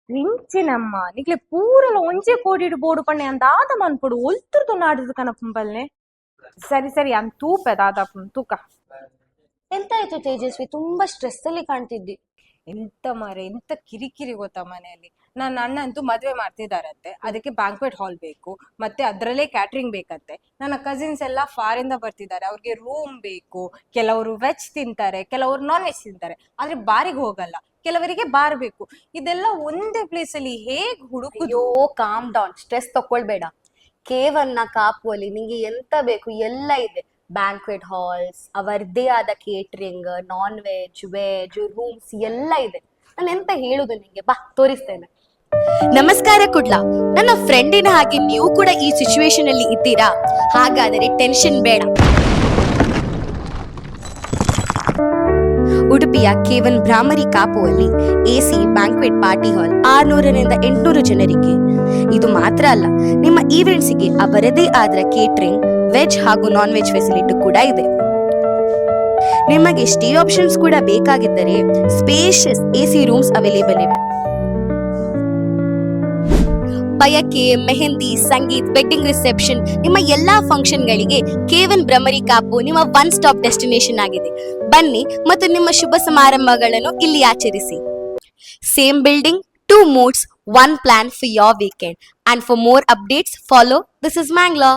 ರಿಂಚಿನಮ್ಮ ನಿಕ್ಲೆ ಪೂರಲ ಒಂಜೆ ಕೋಡಿಡ್ ಬೋಡು ಪಣ್ಣೆ ಅಂದಾದ ಮನ್ಪೊಡು ಒಲ್ತುರ್ದು ನಾಡಿದ್ ಕನಪುಂಬಲ್ನೆ. ಸರಿ ಸರಿ ಅಂದ್ ತೂಪೆ ದಾದಾಪುನ್ ತೂಕ. ಎಂತಾಯ್ತು ತೇಜಸ್ವಿ, ತುಂಬಾ ಸ್ಟ್ರೆಸ್ ಅಲ್ಲಿ ಕಾಣ್ತಿದ್ದಿ. ಎಂತ ಮಾರೆ ಎಂತ ಕಿರಿಕಿರಿ ಗೊತ್ತಾ ಮನೆಯಲ್ಲಿ. ನನ್ನ ಅಣ್ಣ ಅಂತೂ ಮದ್ವೆ ಮಾಡ್ತಿದಾರಂತೆ, ಅದಕ್ಕೆ ಬ್ಯಾಂಕ್ವೆಟ್ ಹಾಲ್ ಬೇಕು, ಮತ್ತೆ ಅದ್ರಲ್ಲೇ ಕ್ಯಾಟ್ರಿಂಗ್ ಬೇಕಂತೆ. ನನ್ನ ಕಸಿನ್ಸ್ ಎಲ್ಲ ಫಾರಿಂದ ಬರ್ತಿದ್ದಾರೆ, ಅವ್ರಿಗೆ ರೂಮ್ ಬೇಕು. ಕೆಲವರು ವೆಜ್ ತಿಂತಾರೆ, ಕೆಲವರು ನಾನ್ ವೆಜ್ ತಿಂತಾರೆ, ಆದ್ರೆ ಬಾರಿಗೆ ಹೋಗಲ್ಲ. ಕೆಲವರಿಗೆ ಬಾರ್ ಬೇಕು. ಇದೆಲ್ಲ ಒಂದೇ ಪ್ಲೇಸ್ ಅಲ್ಲಿ ಹೇಗ್ ಹುಡುಕುದು? ಕಾಮ್ ಡೌನ್, ಸ್ಟ್ರೆಸ್ ತಕೊಳ್ಬೇಡ. ಕೇವಲ್ನ ಕಾಪುವಲ್ಲಿ ನಿಂಗೆ ಎಂತ ಬೇಕು ಎಲ್ಲ ಇದೆ. ಬ್ಯಾಂಕ್ವೆಟ್ ಹಾಲ್ಸ್, ಅವರದ್ದೇ ಆದ catering, non veg, veg rooms ಎಲ್ಲ ಇದೆ. ನಾನು ಎಂತ ಹೇಳುದು ನಿಂಗೆ, ಬಾ ತೋರಿಸ್ತೇನೆ. ನಮಸ್ಕಾರ ಕುಡ್ಲಾ. ನನ್ನ ಫ್ರೆಂಡಿನ ಹಾಗೆ ನೀವು ಕೂಡ ಈ ಸಿಚುವೇಶನ್ ಅಲ್ಲಿ ಇದ್ದೀರಾ? ಹಾಗಾದರೆ ಟೆನ್ಷನ್ ಬೇಡ. ಉಡುಪಿಯ ಕೇವನ್ ಭ್ರಾಮರಿ ಕಾಪುವಲ್ಲಿ ಎಸಿ ಬ್ಯಾಂಕ್ವೆಟ್ ಪಾರ್ಟಿ ಹಾಲ್ 600ರಿಂದ 800 ಜನರಿಗೆ. ಇದು ಮಾತ್ರ ಅಲ್ಲ, ನಿಮ್ಮ ಈವೆಂಟ್ಸ್ಗೆ ಅವರದೇ ಆದ ಕೇಟರಿಂಗ್, ವೆಜ್ ಹಾಗೂ ನಾನ್ ವೆಜ್ ಫೆಸಿಲಿಟಿ ಕೂಡ ಇದೆ. ನಿಮಗೆ ಸ್ಟೇ ಆಪ್ಷನ್ಸ್ ಕೂಡ ಬೇಕಾಗಿದ್ದರೆ ಸ್ಪೇಷಿಯಸ್ ಎಸಿ ರೂಮ್ಸ್ ಅವೈಲೇಬಲ್ ಇವೆ. ಬಯಕೆ, ಮೆಹಂದಿ, ಸಂಗೀತ್, ವೆಡ್ಡಿಂಗ್ ರಿಸೆಪ್ಷನ್, ನಿಮ್ಮ ಎಲ್ಲಾ ಫಂಕ್ಷನ್ ಗಳಿಗೆ ಕೇವನ್ ಭ್ರಮರಿ ಕಾಪು ನಿಮ್ಮ ಒನ್ ಸ್ಟಾಪ್ ಡೆಸ್ಟಿನೇಷನ್ ಆಗಿದೆ. ಬನ್ನಿ ಮತ್ತು ನಿಮ್ಮ ಶುಭ ಸಮಾರಂಭಗಳನ್ನು ಇಲ್ಲಿ ಆಚರಿಸಿ. Same building, 2 moods, 1 plan for your weekend. And for more updates, follow This is Mangla.